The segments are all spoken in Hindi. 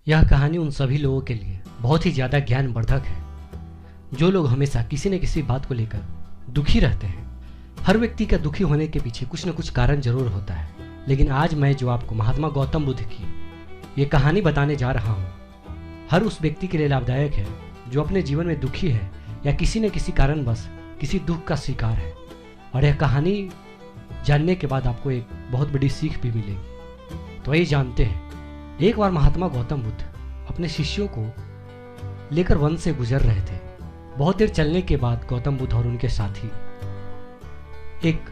यह कहानी उन सभी लोगों के लिए बहुत ही ज़्यादा ज्ञानवर्धक है जो लोग हमेशा किसी न किसी बात को लेकर दुखी रहते हैं। हर व्यक्ति का दुखी होने के पीछे कुछ न कुछ कारण जरूर होता है, लेकिन आज मैं जो आपको महात्मा गौतम बुद्ध की ये कहानी बताने जा रहा हूँ हर उस व्यक्ति के लिए लाभदायक है जो अपने जीवन में दुखी है या किसी न किसी कारणवश किसी दुख का शिकार है। और यह कहानी जानने के बाद आपको एक बहुत बड़ी सीख भी मिलेगी। तो ये जानते हैं, एक बार महात्मा गौतम बुद्ध अपने शिष्यों को लेकर वन से गुजर रहे थे। बहुत देर चलने के बाद गौतम बुद्ध और उनके साथी एक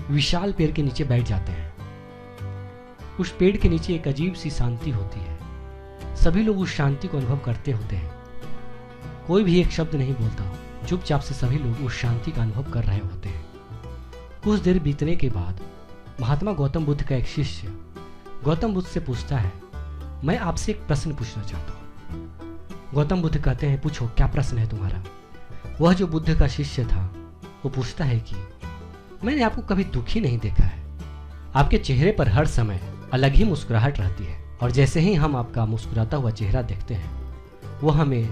विशाल पेड़ के नीचे बैठ जाते हैं। उस पेड़ के नीचे एक अजीब सी शांति होती है। सभी लोग उस शांति को अनुभव करते होते हैं। कोई भी एक शब्द नहीं बोलता, चुपचाप से सभी लोग उस शांति का अनुभव कर रहे होते हैं। कुछ देर बीतने के बाद महात्मा गौतम बुद्ध का एक शिष्य गौतम बुद्ध से पूछता है, मैं आपसे एक प्रश्न पूछना चाहता हूँ। गौतम बुद्ध कहते हैं, पूछो क्या प्रश्न है तुम्हारा। वह जो बुद्ध का शिष्य था वो पूछता है कि मैंने आपको कभी दुखी नहीं देखा है। आपके चेहरे पर हर समय अलग ही मुस्कुराहट रहती है और जैसे ही हम आपका मुस्कुराता हुआ चेहरा देखते हैं वो हमें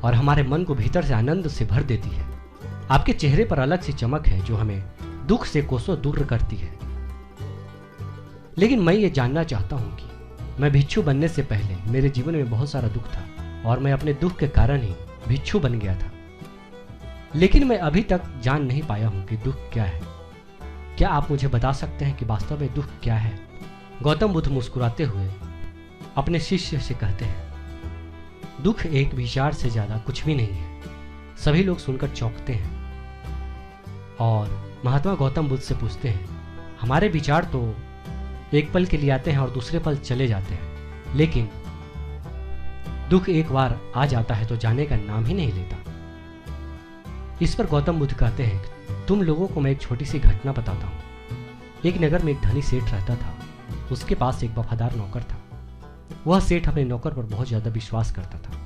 और हमारे मन को भीतर से आनंद से भर देती है। आपके चेहरे पर अलग सी चमक है जो हमें दुख से कोसों दूर करती है। लेकिन मैं ये जानना चाहता हूँ कि मैं भिक्षु बनने से पहले मेरे जीवन में बहुत सारा दुख था और मैं अपने दुख के कारण ही भिक्षु बन गया था। लेकिन मैं अभी तक जान नहीं पाया हूँ कि दुख क्या है। क्या आप मुझे बता सकते हैं कि वास्तव में दुख क्या है? गौतम बुद्ध मुस्कुराते हुए अपने शिष्य से कहते हैं, दुख एक विचार से ज्यादा कुछ भी नहीं है। सभी लोग सुनकर चौंकते हैं और महात्मा गौतम बुद्ध से पूछते हैं, हमारे विचार तो एक पल के लिए आते हैं और दूसरे पल चले जाते हैं, लेकिन दुख एक बार आ जाता है तो जाने का नाम ही नहीं लेता। इस पर गौतम बुद्ध कहते हैं, तुम लोगों को मैं एक छोटी सी घटना बताता हूँ। एक नगर में एक धनी सेठ रहता था। उसके पास एक वफादार नौकर था। वह सेठ अपने नौकर पर बहुत ज्यादा विश्वास करता था।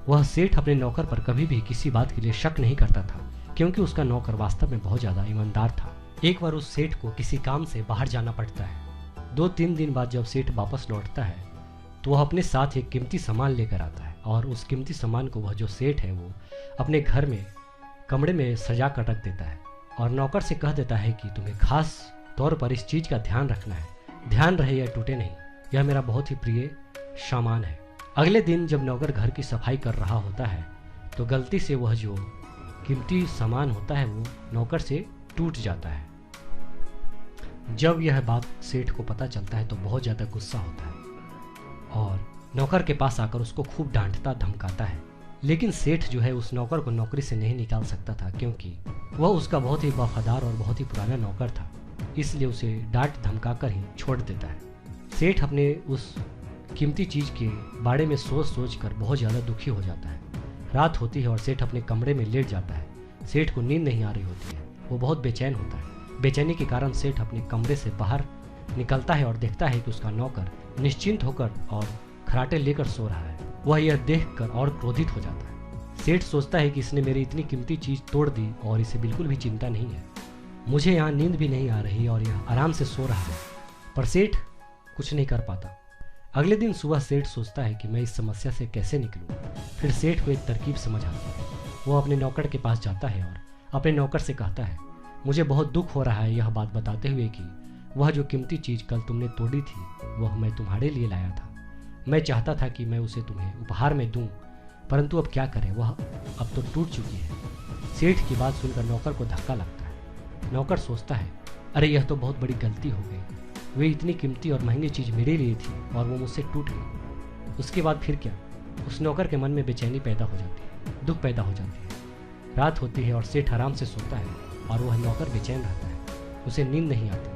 वह सेठ अपने नौकर पर कभी भी किसी बात के लिए शक नहीं करता था, क्योंकि उसका नौकर वास्तव में बहुत ज्यादा ईमानदार था। एक बार उस सेठ को किसी काम से बाहर जाना पड़ता है। 2-3 दिन बाद जब सेठ वापस लौटता है तो वह अपने साथ एक कीमती सामान लेकर आता है और उस कीमती सामान को वह जो सेठ है वो अपने घर में कमरे में सजा कर रख देता है और नौकर से कह देता है कि तुम्हें खास तौर पर इस चीज का ध्यान रखना है, ध्यान रहे यह टूटे नहीं, यह मेरा बहुत ही प्रिय सामान है। अगले दिन जब नौकर घर की सफाई कर रहा होता है तो गलती से वह जो कीमती सामान होता है वो नौकर से टूट जाता है। जब यह बात सेठ को पता चलता है तो बहुत ज़्यादा गुस्सा होता है और नौकर के पास आकर उसको खूब डांटता धमकाता है। लेकिन सेठ जो है उस नौकर को नौकरी से नहीं निकाल सकता था, क्योंकि वह उसका बहुत ही वफादार और बहुत ही पुराना नौकर था, इसलिए उसे डांट धमका कर ही छोड़ देता है। सेठ अपने उस कीमती चीज़ के बारे में सोच सोच कर बहुत ज़्यादा दुखी हो जाता है। रात होती है और सेठ अपने कमरे में लेट जाता है। सेठ को नींद नहीं आ रही होती है, वो बहुत बेचैन होता है। बेचैनी के कारण सेठ अपने कमरे से बाहर निकलता है और देखता है कि उसका नौकर निश्चिंत होकर और खराटे लेकर सो रहा है। वह यह देखकर और क्रोधित हो जाता है। सेठ सोचता है कि इसने मेरी इतनी कीमती चीज तोड़ दी और इसे बिल्कुल भी चिंता नहीं है। मुझे यहाँ नींद भी नहीं आ रही और यह आराम से सो रहा है, पर सेठ कुछ नहीं कर पाता। अगले दिन सुबह सेठ सोचता है कि मैं इस समस्या से कैसे निकलूं। फिर सेठ को एक तरकीब समझ आती है। वो अपने नौकर के पास जाता है और अपने नौकर से कहता है, मुझे बहुत दुख हो रहा है यह बात बताते हुए कि वह जो कीमती चीज कल तुमने तोड़ी थी वह मैं तुम्हारे लिए लाया था। मैं चाहता था कि मैं उसे तुम्हें उपहार में दूं, परंतु अब क्या करें, वह अब तो टूट चुकी है। सेठ की बात सुनकर नौकर को धक्का लगता है। नौकर सोचता है, अरे यह तो बहुत बड़ी गलती हो गई। वे इतनी कीमती और महंगी चीज मेरे लिए थी और वो मुझसे टूट गई। उसके बाद फिर क्या? उस नौकर के मन में बेचैनी पैदा हो जाती है, दुख पैदा हो जाती है। रात होती है और सेठ आराम से सोता है और वह नौकर बेचैन रहता है, उसे नींद नहीं आती।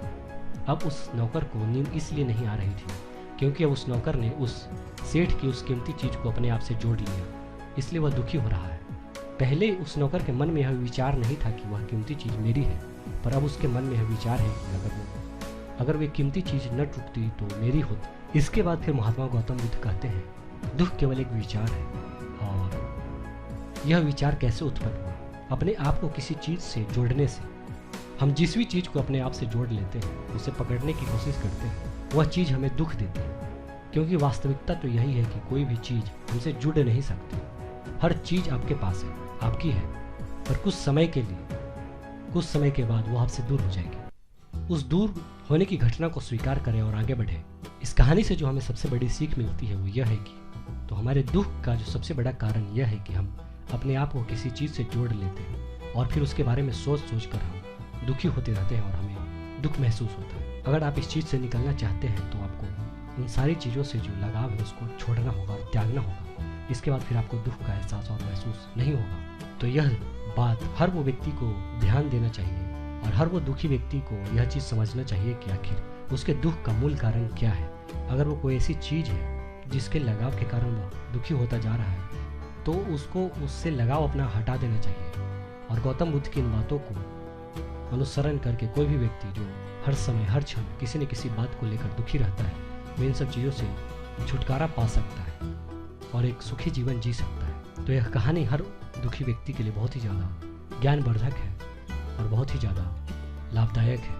अब उस नौकर को नींद इसलिए नहीं आ रही थी क्योंकि उस नौकर ने उस सेठ की उस कीमती चीज को अपने आप से जोड़ लिया, इसलिए वह दुखी हो रहा है। पहले उस नौकर के मन में यह विचार नहीं था कि वह कीमती चीज मेरी है, पर अब उसके मन में यह विचार है कि अगर वे कीमती चीज न टूटती तो मेरी होती। इसके बाद फिर महात्मा गौतम बुद्ध कहते हैं, दुख केवल एक विचार है और यह विचार कैसे उत्पन्न हुआ? अपने आप को किसी चीज से जोड़ने से। हम जिस भी चीज को अपने आप से जोड़ लेते हैं, उसे पकड़ने की कोशिश करते हैं, वह चीज हमें दुख देती है। क्योंकि वास्तविकता तो यही है कि कोई भी चीज़ हमसे जुड़ नहीं सकती। हर चीज़ आपके पास है, आपकी है, पर कुछ समय के लिए, कुछ समय के बाद वो आपसे दूर हो जाएगी। उस दूर होने की घटना को स्वीकार करें और आगे बढ़ें। इस कहानी से जो हमें सबसे बड़ी सीख मिलती है वो यह है कि तो हमारे दुख का जो सबसे बड़ा कारण यह है कि हम अपने आप को किसी चीज़ से जोड़ लेते हैं और फिर उसके बारे में सोच सोच कर हम दुखी होते रहते हैं और हमें दुख महसूस होता है। अगर आप इस चीज़ से निकलना चाहते हैं तो आपको उन सारी चीज़ों से जो लगाव है उसको छोड़ना होगा और त्यागना होगा। इसके बाद फिर आपको दुख का एहसास और महसूस नहीं होगा। तो यह बात हर वो व्यक्ति को ध्यान देना चाहिए और हर वो दुखी व्यक्ति को यह चीज़ समझना चाहिए कि आखिर उसके दुख का मूल कारण क्या है। अगर वो कोई ऐसी चीज़ है जिसके लगाव के कारण वह दुखी होता जा रहा है तो उसको उससे लगाव अपना हटा देना चाहिए। और गौतम बुद्ध की इन बातों को अनुसरण करके कोई भी व्यक्ति जो हर समय हर क्षण किसी न किसी बात को लेकर दुखी रहता है वो इन सब चीज़ों से छुटकारा पा सकता है और एक सुखी जीवन जी सकता है। तो यह कहानी हर दुखी व्यक्ति के लिए बहुत ही ज़्यादा ज्ञानवर्धक है और बहुत ही ज़्यादा लाभदायक है।